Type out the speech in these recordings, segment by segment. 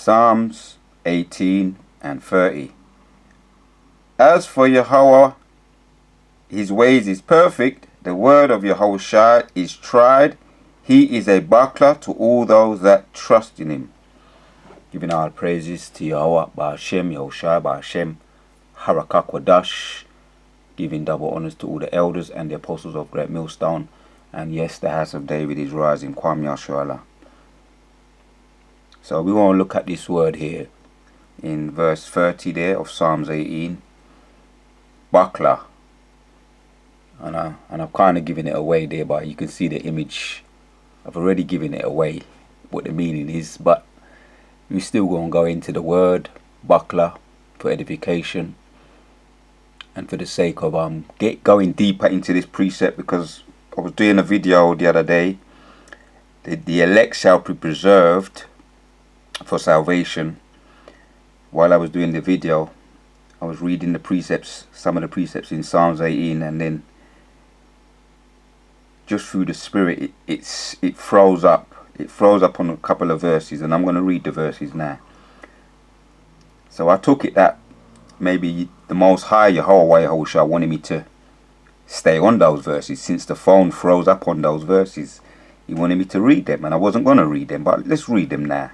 Psalms 18 and 30. As for Yahweh, his ways is perfect. The word of Yahushua is tried. He is a buckler to all those that trust in him. Giving all praises to Yahweh, Ba'ashem, Yahushua, Ba'ashem, Harakakwadash. Giving double honors to all the elders and the apostles of Great Millstone. And yes, the house of David is rising. Kwam Yahshua. So we want to look at this word here in verse 30 there of Psalms 18. Buckler. And I've kind of given it away there, but you can see the image. I've already given it away what the meaning is, but we're still going to go into the word buckler for edification and for the sake of going deeper into this precept, because I was doing a video the other day. The elect shall be preserved for salvation. While I was doing the video, I was reading the precepts, some of the precepts in Psalms 18, and then just through the Spirit, it froze up. It froze up on a couple of verses, and I'm going to read the verses now. So I took it that maybe the Most High Yahweh Yahushua wanted me to stay on those verses, since the phone froze up on those verses. He wanted me to read them, and I wasn't going to read them, but let's read them now.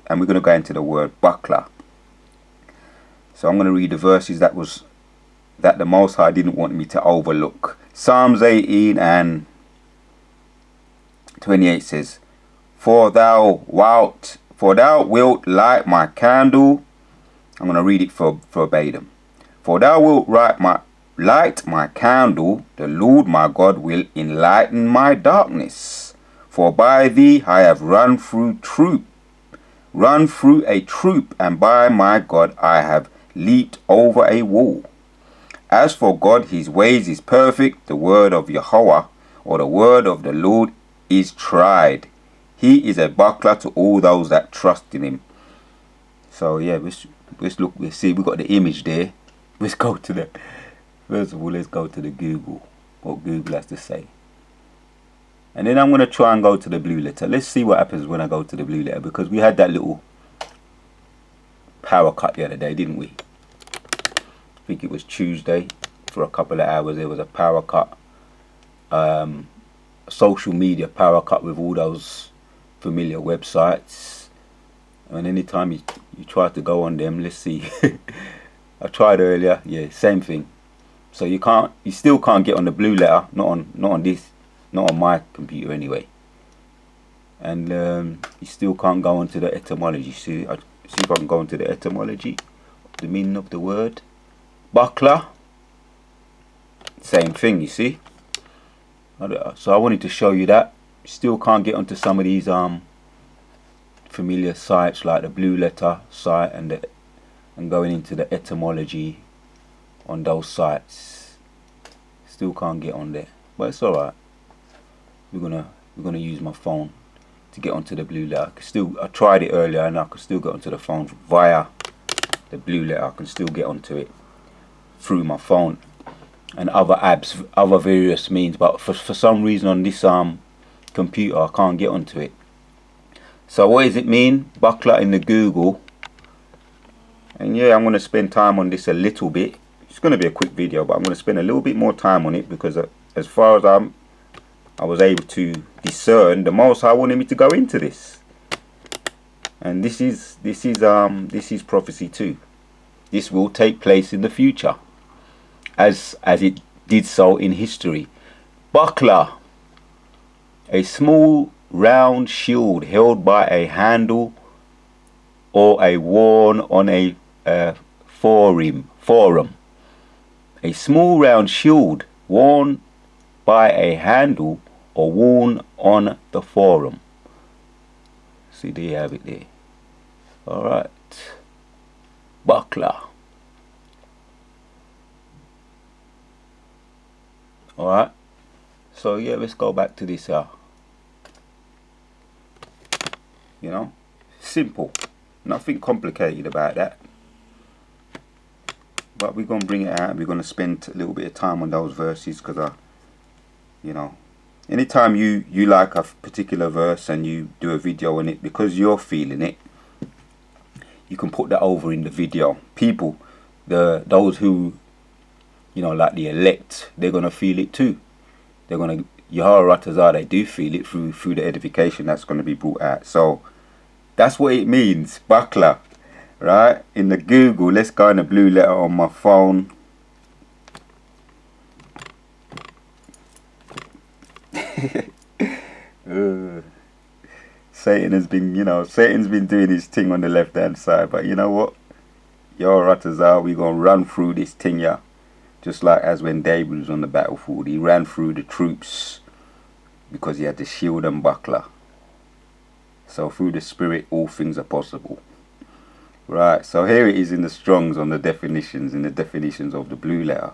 And we're going to go into the word buckler. So I'm going to read the verses that the Most High didn't want me to overlook. Psalms 18 and 28 says, For thou wilt light my candle. I'm going to read it verbatim. For thou wilt light my candle. The Lord my God will enlighten my darkness. For by thee I have run through a troop, and by my God I have leaped over a wall. As for God, his ways is perfect. The word of Yahweh, or the word of the Lord, is tried. He is a buckler to all those that trust in him. So yeah, let's look. Let's see. We got the image there. Let's go to the. First of all, let's go to the Google. What Google has to say. And then I'm going to try and go to the blue letter. Let's see what happens when I go to the blue letter, because we had that little power cut the other day, didn't we? I think it was Tuesday. For a couple of hours there was a power cut. Social media power cut with all those familiar websites. And anytime you try to go on them, let's see. I tried earlier. Yeah, same thing. So you still can't get on the blue letter. Not on this. Not on my computer anyway. And you still can't go into the etymology. See if I can go into the etymology, the meaning of the word buckler. Same thing, you see. So I wanted to show you that. Still can't get onto some of these familiar sites like the blue letter site and going into the etymology on those sites. Still can't get on there, but it's all right. We're gonna use my phone to get onto the blue letter. I tried it earlier, and I could still get onto the phone via the blue letter. I can still get onto it through my phone and other apps, other various means. But for some reason on this computer, I can't get onto it. So what does it mean? Buckler in the Google. And yeah, I'm gonna spend time on this a little bit. It's gonna be a quick video, but I'm gonna spend a little bit more time on it, because as far as I was able to discern, the Most High wanted me to go into this, and this is prophecy too. This will take place in the future, as it did so in history. Buckler, a small round shield held by a handle or a worn on a forum. A small round shield worn by a handle or worn on the forum. See, there you have it there. Alright. Buckler. Alright. So yeah, let's go back to this you know, simple. Nothing complicated about that. But we're going to bring it out. We're going to spend a little bit of time on those verses, because you know, anytime you like a particular verse and you do a video on it because you're feeling it, you can put that over in the video. People, those who, you know, like the elect, they're gonna feel it too. They're gonna, Yahweh Ratazar, they do feel it through the edification that's gonna be brought out. So that's what it means, Bakla, right? In the Google, let's go in the blue letter on my phone. Satan has been, you know, Satan's been doing his thing on the left hand side, but you know what? Yahweh Ratazar, we gonna run through this thing, yeah. Just like as when David was on the battlefield, he ran through the troops because he had the shield and buckler. So through the Spirit, all things are possible. Right, so here it is in the Strongs on the definitions, in the definitions of the blue letter.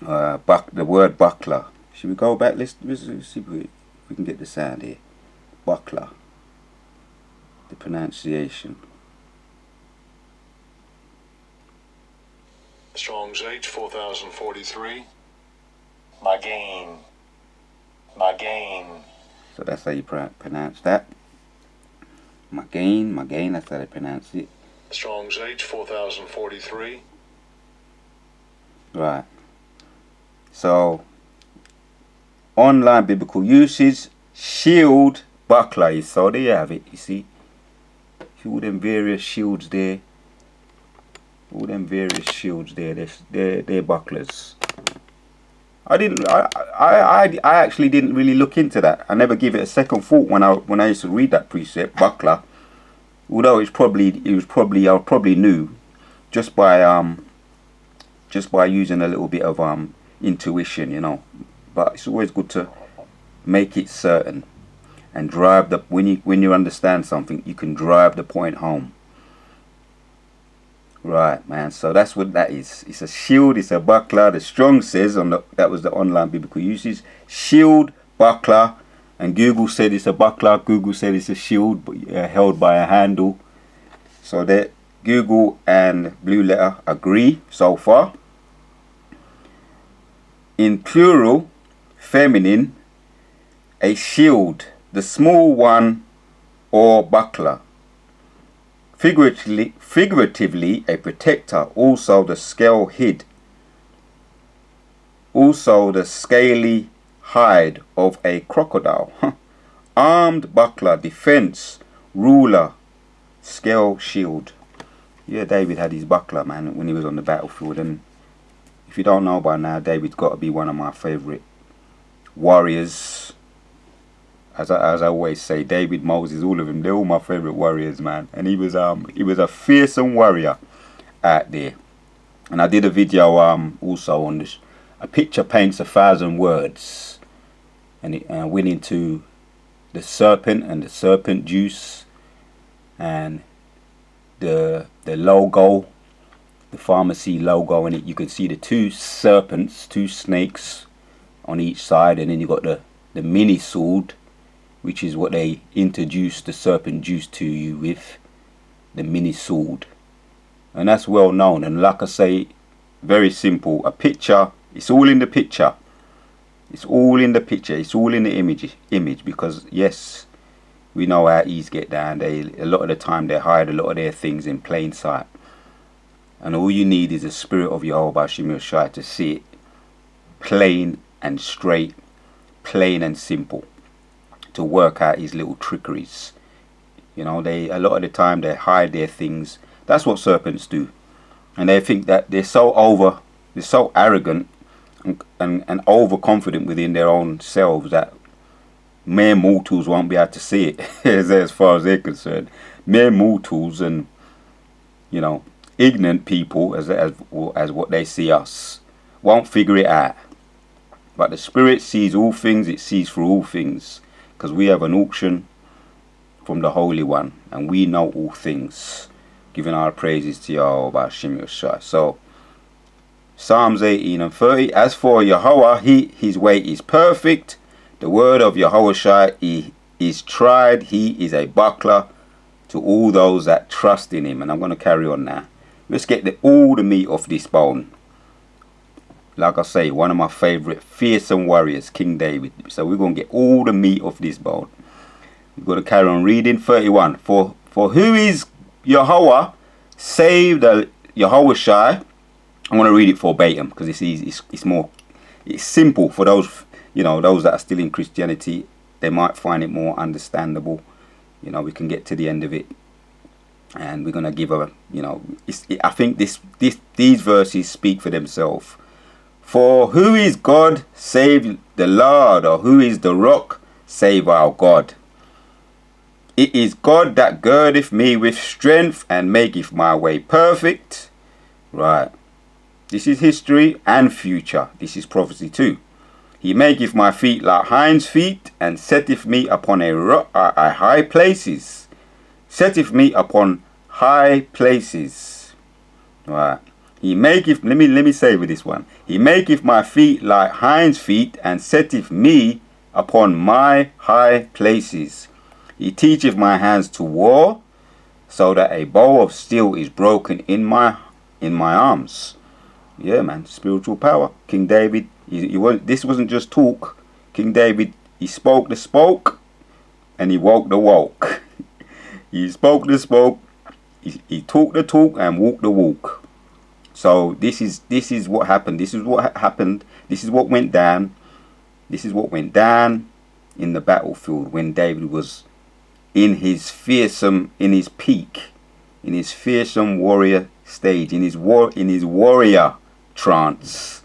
The word buckler. Should we go back? Let's see if we can get the sound here. Buckler. The pronunciation. Strong's H 4043. Magain. So that's how you pronounce that. Magain, that's how they pronounce it. Strong's H 4043. Right. So, online biblical uses, shield, buckler. So there you have it, you see. All them various shields there. All them various shields there, they're bucklers. I actually didn't really look into that. I never give it a second thought when I used to read that precept, buckler. Although I probably knew just by using a little bit of intuition, you know. But it's always good to make it certain and drive the when you understand something, you can drive the point home. Right, man. So that's what that is. It's a shield. It's a buckler. The Strong says that was the online biblical usage. Shield, buckler, and Google said it's a buckler. Google said it's a shield, but held by a handle. So that Google and Blue Letter agree so far. In plural, feminine, a shield, the small one, or buckler. Figuratively, a protector, also the scale hid. Also the scaly hide of a crocodile. Armed buckler, defense, ruler, scale shield. Yeah, David had his buckler, man, when he was on the battlefield. And if you don't know by now, David's got to be one of my favorite warriors. As I always say, David, Moses, all of them, they're all my favorite warriors, man. And he was a fearsome warrior out there. And I did a video also on this. A picture paints 1,000 words, and I went into the serpent and the serpent juice, and the logo, the pharmacy logo, and you can see the two serpents, two snakes on each side, and then you got the mini sword, which is what they introduced the serpent juice to you with, the mini sword. And that's well known. And like I say, very simple. A picture, it's all in the picture. It's all in the picture. It's all in the image. Because yes, we know how E's get down. A lot of the time they hide a lot of their things in plain sight. And all you need is the spirit of Yahweh Shem Yoshai to see it plain and straight, plain and simple, to work out his little trickeries. You know, a lot of the time they hide their things. That's what serpents do. And they think that they're so arrogant and overconfident within their own selves that mere mortals won't be able to see it. as far as they're concerned. Mere mortals and, you know, ignorant people as what they see us won't figure it out. But the Spirit sees all things. It sees through all things. Because we have an auction from the Holy One, and we know all things, giving our praises to Yahweh Shem Yoshai. So, Psalms 18 and 30. As for Yahweh, his way is perfect. The word of Yahweh is tried. He is a buckler to all those that trust in him. And I'm going to carry on now. Let's get all the meat off this bone. Like I say, one of my favorite fearsome warriors, King David. So we're going to get all the meat of this bone. We've got to carry on reading. 31. For who is Yahweh saved Yahweh Shai. I'm going to read it verbatim because it's easy. It's simple for those, those that are still in Christianity. They might find it more understandable. We can get to the end of it, and we're going to give I think these verses speak for themselves. For who is God save the Lord, or who is the rock save our God? It is God that girdeth me with strength and maketh my way perfect. Right. This is history and future. This is prophecy too. He maketh my feet like hinds' feet, and setteth me upon a high places. Setteth me upon high places. Right. He maketh, let me say with this one. He maketh my feet like hinds' feet, and setteth me upon my high places. He teacheth my hands to war, so that a bow of steel is broken in my arms. Yeah, man, spiritual power. King David, this wasn't just talk. King David, he spoke the spoke, and he woke the woke. He spoke the spoke, he talked the talk, and walked the walk. So this is what happened. This is what happened. This is what went down. This is what went down in the battlefield when David was in his peak, in his fearsome warrior stage, in his warrior trance.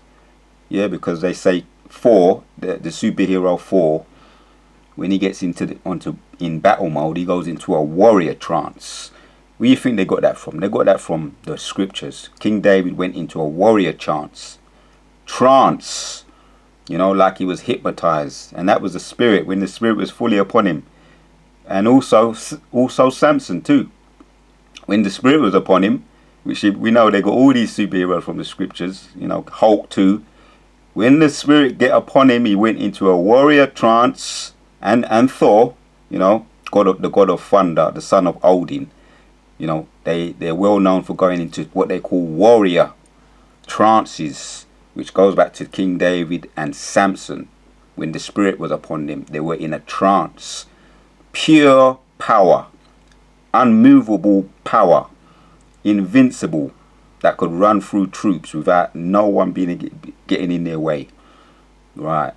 Yeah, because they say the superhero 4, when he gets in battle mode, he goes into a warrior trance. Where do you think they got that from? They got that from the scriptures. King David went into a warrior trance, like he was hypnotized, and that was the spirit when the spirit was fully upon him. And also Samson too. When the spirit was upon him, which we know they got all these superheroes from the scriptures, Hulk too. When the spirit get upon him, he went into a warrior trance. And Thor, the god of thunder, the son of Odin, they're well known for going into what they call warrior trances, which goes back to King David and Samson. When the spirit was upon them, they were in a trance. Pure power, unmovable power, invincible, that could run through troops without no one getting in their way. Right.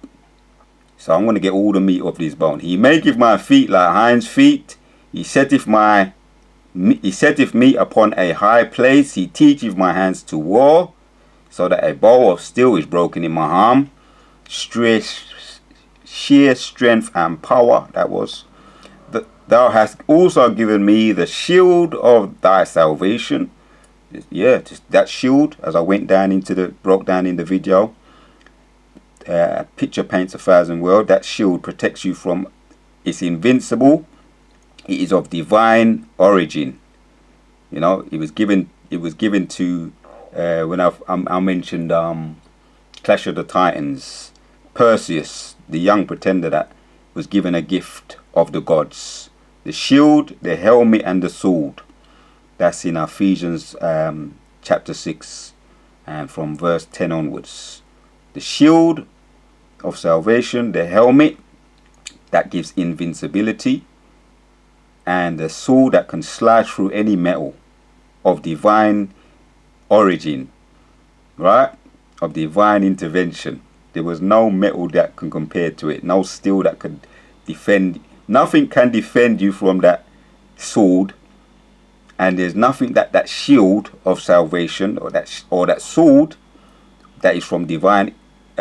So I'm going to get all the meat of this bone. He maketh my feet like hinds' feet. He setteth me upon a high place. He teacheth my hands to war, so that a bow of steel is broken in my arm. Sheer strength and power, that was. Thou hast also given me the shield of thy salvation. Yeah, just that shield, as I broke down in the video. Picture paints 1,000 words. That shield protects you from, it's invincible. It is of divine origin. It was given to when I mentioned Clash of the Titans. Perseus, the young pretender, that was given a gift of the gods. The shield, the helmet, and the sword. That's in Ephesians chapter 6 and from verse 10 onwards. The shield of salvation, the helmet that gives invincibility, and the sword that can slash through any metal, of divine origin, right? Of divine intervention. There was no metal that can compare to it. No steel that could defend. Nothing can defend you from that sword. And there's nothing that shield of salvation or that sword that is from divine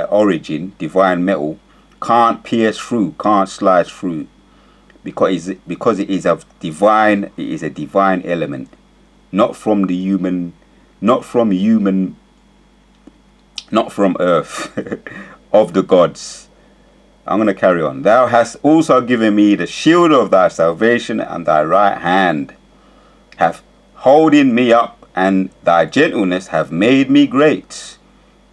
origin, divine metal, can't pierce through, can't slice through, because it is of divine. It is a divine element, not from earth, of the gods. I'm going to carry on. Thou hast also given me the shield of thy salvation, and thy right hand hath holding me up, and thy gentleness have made me great.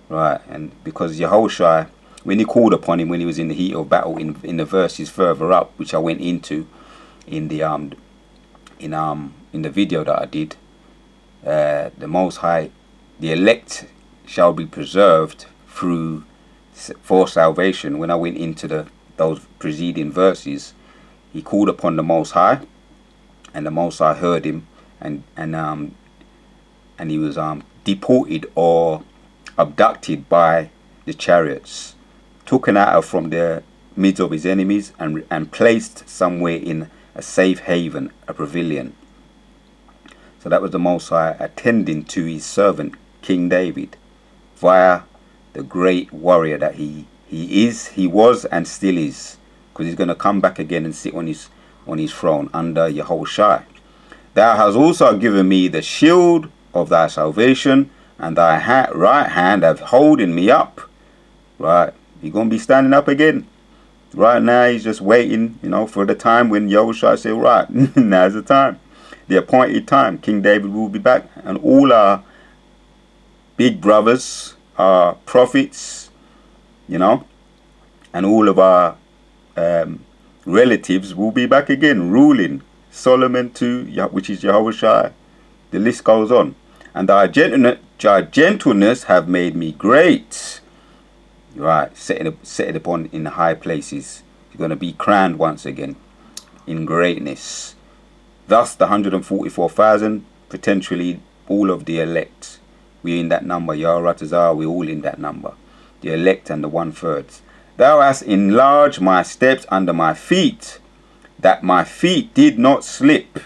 Right, and because Yahushua, when he called upon him when he was in the heat of battle, in the verses further up, which I went into in the video that I did, the Most High, the elect shall be preserved for salvation. When I went into those preceding verses, he called upon the Most High, and the Most High heard him and he was deported or abducted by the chariots, taken out from the midst of his enemies, and placed somewhere in a safe haven, a pavilion. So that was the Most High attending to his servant King David via the great warrior that he was, and still is, because he's going to come back again and sit on his throne under Yahushua. Thou hast also given me the shield of thy salvation, and thy right hand have holding me up. Right, you're going to be standing up again. Right now, he's just waiting, for the time when Yahushua say, right, now's the time. The appointed time. King David will be back, and all our big brothers, our prophets, and all of our relatives will be back again, ruling. Solomon too, which is Yahushua. The list goes on. And thy gentleness have made me great. Right, set it upon in high places. You're going to be crowned once again in greatness. Thus the 144,000, potentially all of the elect. We're in that number. Yaharatazar, we're all in that number. The elect and the 1/3. Thou hast enlarged my steps under my feet, that my feet did not slip.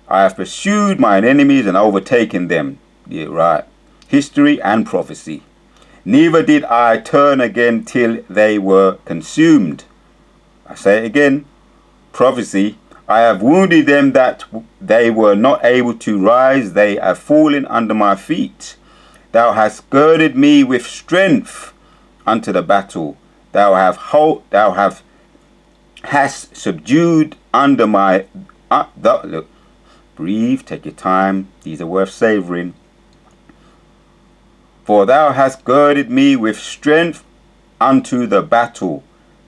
I have pursued mine enemies and overtaken them. Yeah, right. History and prophecy. Neither did I turn again till they were consumed. I say it again. Prophecy. I have wounded them that they were not able to rise. They have fallen under my feet. Thou hast girded me with strength unto the battle. Thou hast subdued under my... look. Breathe, take your time. These are worth savoring. For thou hast girded me with strength unto the battle.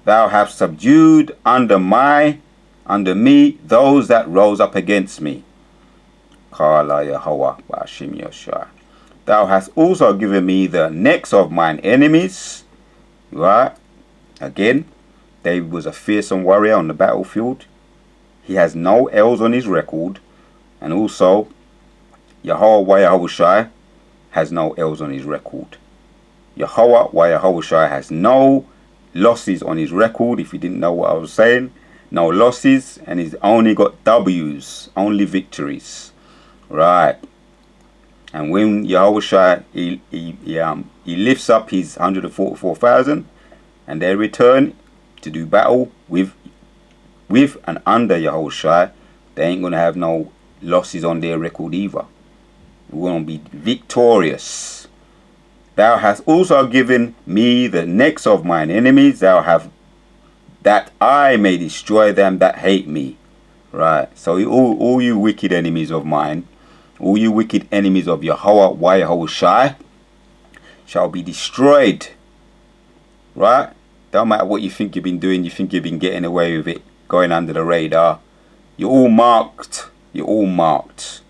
Thou hast subdued under me those that rose up against me. Kala Yahweh Bashim Yoshua. Thou hast also given me the necks of mine enemies. Right? Again, David was a fearsome warrior on the battlefield. He has no L's on his record. And also, Yahushua has no L's on his record. Yahushua has no losses on his record. If you didn't know what I was saying, no losses, and he's only got W's, only victories. Right. And when Yahushua he lifts up his 144,000, and they return to do battle with and under Yahushua, they ain't gonna have no losses on their record either. We're going to be victorious. Thou hast also given me the necks of mine enemies. That I may destroy them that hate me. Right. So all you wicked enemies of mine, all you wicked enemies of Yahushua shall be destroyed. Right. Don't matter what you think you've been doing. You think you've been getting away with it, going under the radar. You're all marked. You're all marked.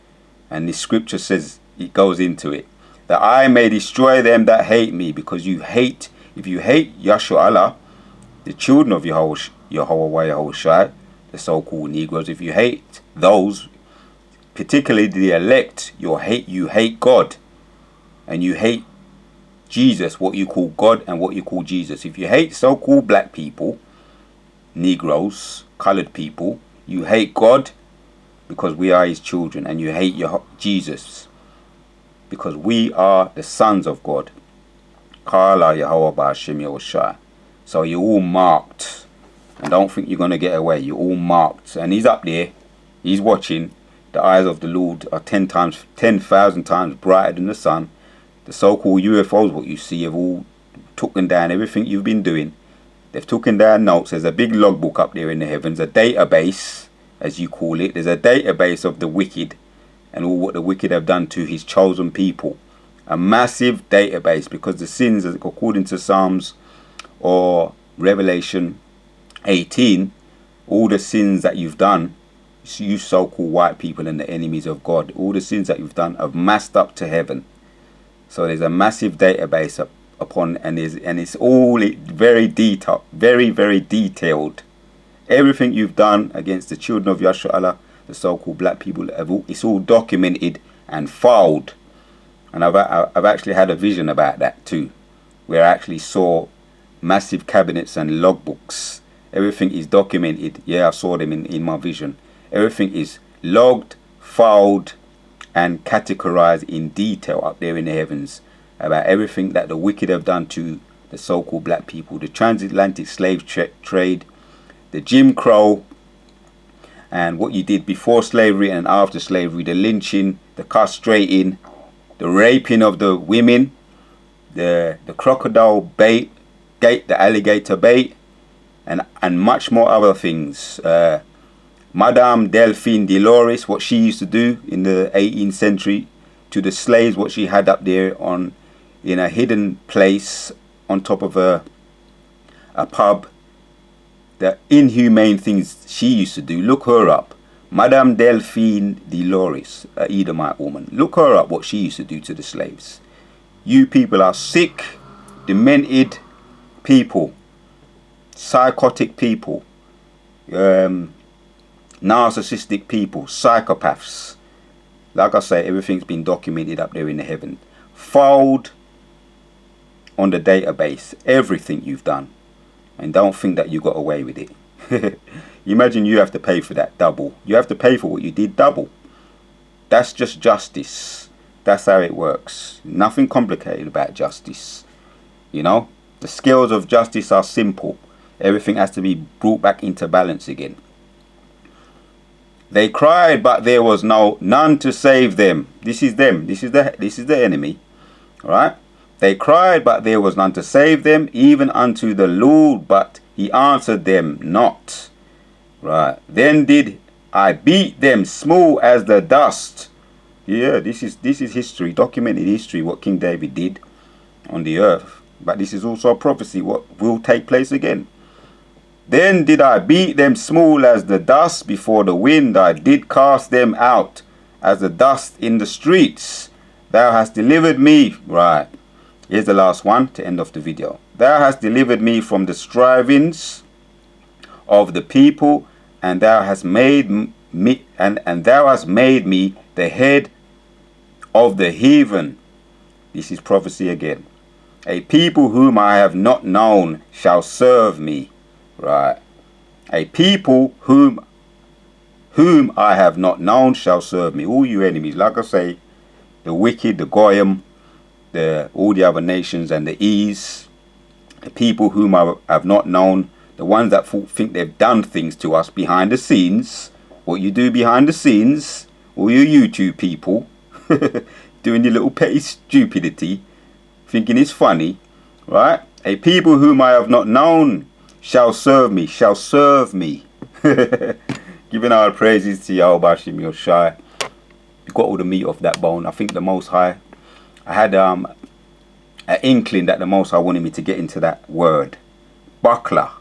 And the scripture says, it goes into it, that I may destroy them that hate me. Because if you hate Yahshua Allah, the children of Yahushua, the so-called Negroes, if you hate those, particularly the elect, you hate God. And you hate Jesus, what you call God and what you call Jesus. If you hate so-called black people, Negroes, colored people, you hate God because we are his children, and you hate Jesus because we are the sons of God. Kala Yahweh Ba'ashem Yahushua. So you're all marked, and don't think you're going to get away. You're all marked, and he's up there, he's watching. The eyes of the Lord are 10,000 times brighter than the sun. The so-called UFOs, what you see, have all taken down everything you've been doing. They've taken down notes. There's a big logbook up there in the heavens, a database, as you call it. There's a database of the wicked and all what the wicked have done to his chosen people. A massive database, because the sins, according to Psalms or Revelation 18, all the sins that you've done, you so-called white people and the enemies of God, all the sins that you've done have massed up to heaven. So there's a massive database upon, and it's all very detailed, very, very detailed. Everything you've done against the children of Yahshua Allah, the so-called black people, it's all documented and filed. And I've actually had a vision about that too, where I actually saw massive cabinets and logbooks. Everything is documented. Yeah, I saw them in my vision. Everything is logged, filed, and categorized in detail up there in the heavens about everything that the wicked have done to the so-called black people, the transatlantic slave trade, the Jim Crow, and what you did before slavery and after slavery, the lynching, the castrating, the raping of the women, the crocodile bait, the alligator bait, and much more other things. Madame Delphine Dolores, what she used to do in the 18th century to the slaves, what she had up there in a hidden place on top of a pub, the inhumane things she used to do. Look her up. Madame Delphine Dolores, a Edomite woman. Look her up, what she used to do to the slaves. You people are sick, demented people, psychotic people, narcissistic people, psychopaths. Like I say, everything's been documented up there in the heaven, filed on the database, everything you've done, and don't think that you got away with it. Imagine you have to pay for that double. You have to pay for what you did double. That's just justice. That's how it works. Nothing complicated about justice. You know, the scales of justice are simple. Everything has to be brought back into balance again. They cried, but there was none to save them. This is them. This is the enemy. All right. They cried, but there was none to save them, even unto the Lord, but he answered them not. Right. Then did I beat them small as the dust. Yeah, this is history, documented history, what King David did on the earth. But this is also a prophecy, what will take place again. Then did I beat them small as the dust before the wind. I did cast them out as the dust in the streets. Thou hast delivered me. Right. Here's the last one to end off the video. Thou hast delivered me from the strivings of the people, and thou hast made me and thou hast made me the head of the heathen. This is prophecy again. A people whom I have not known shall serve me. Right. A people whom I have not known shall serve me. All you enemies, like I say, the wicked, the Goyim, all the other nations and the E's, the people whom I have not known, the ones that think they've done things to us behind the scenes. What you do behind the scenes, all you YouTube people, doing your little petty stupidity, thinking it's funny, right? A people whom I have not known shall serve me, Giving our praises to Yahweh Hashem Yoshai. You got all the meat off that bone. I think the Most High, I had an inkling that the Most High wanted me to get into that word, buckler,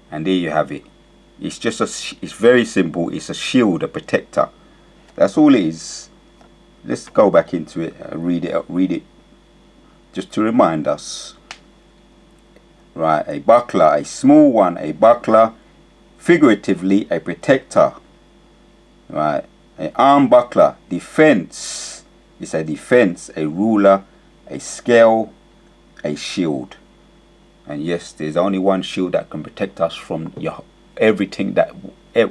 and there you have it. It's just it's very simple. It's a shield, a protector. That's all it is. Let's go back into it and read it just to remind us. Right, a buckler, a small one, a buckler, figuratively a protector. Right, an arm buckler, defense. It's a defense, a ruler, a scale, a shield. And yes, there's only one shield that can protect us from everything, that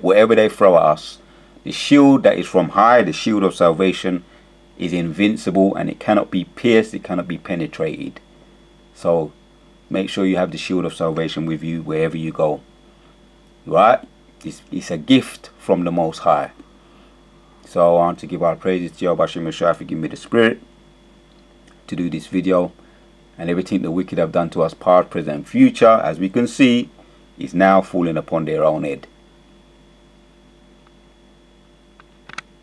whatever they throw at us. The shield that is from high, the shield of salvation, is invincible, and it cannot be pierced, it cannot be penetrated. So make sure you have the shield of salvation with you wherever you go. Right? It's a gift from the Most High. So I want to give our praises to Yahweh Hashem Yeshua for giving me the spirit to do this video. And everything the wicked have done to us, past, present, and future, as we can see, is now falling upon their own head.